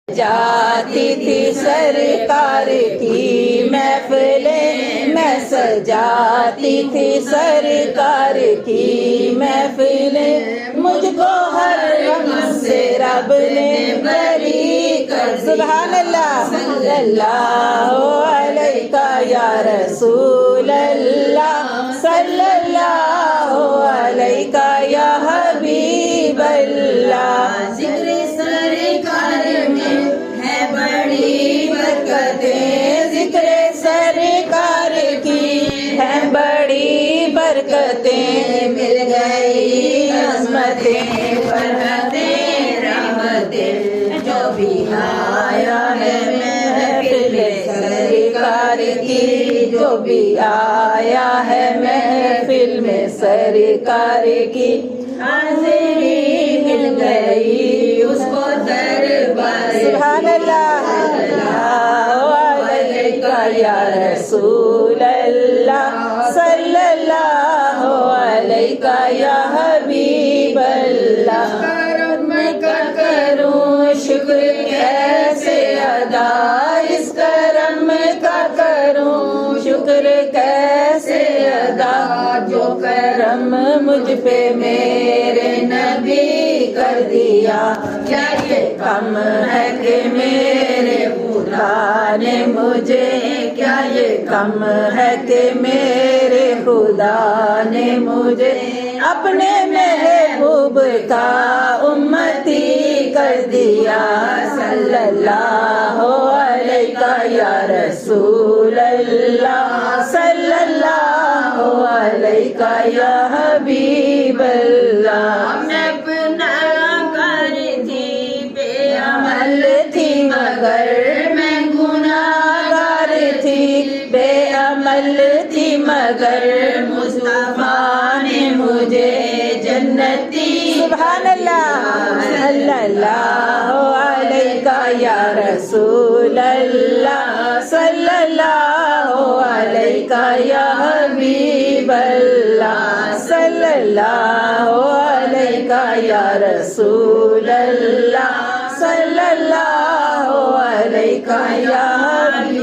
جاتی تھی سرکار کی محفلیں، میں سجاتی تھی سرکار کی محفلیں، مجھ کو ہر غم سے رب نے بری کر دیا۔ سبحان اللہ، صلی اللہ علیہ یا رسول اللہ، صلی اللہ علیہ یا حبیب اللہ۔ ذکر سرکار میں ہے بڑی برکتیں، ذکر سرکار کی ہے بڑی برکتیں، مل گئی عظمتیں فرحتیں رحمتیں، جو بھی آیا ہے محفل سرکار کی، جو بھی آیا ہے محفل میں سرکار کی، حاضری مل گئی اس کو دربار۔ سبحان اللہ، یا رسول اللہ، صلی اللہ علیہ یا حبیب اللہ۔ کرم کا کروں شکر کیسے ادا، اس کرم کا کروں شکر کیسے ادا، جو کرم مجھ پہ میرے نبی کر دیا، کیا یہ کم ہے کہ میرے خدا نے مجھے، کیا یہ کم ہے کہ میرے خدا نے مجھے اپنے محبوب کا امتی کر دیا۔ صلی اللہ علیہ یا رسول اللہ، صلی اللہ علیہ یا حبیب اللہ۔ میں گناہ گار تھی، بے عمل تھی مگر میں گناہ گار تھی، بے عمل تھی مگر مصطفیٰ نے مجھے جنتی۔ سبحان اللہ، صلی اللہ علیہ یا رسول اللہ، صلی اللہ علیہ یا حبیب اللہ، صلی اللہ علیہ یا رسول اللہ، صلی اللہ علیہ یا حبیب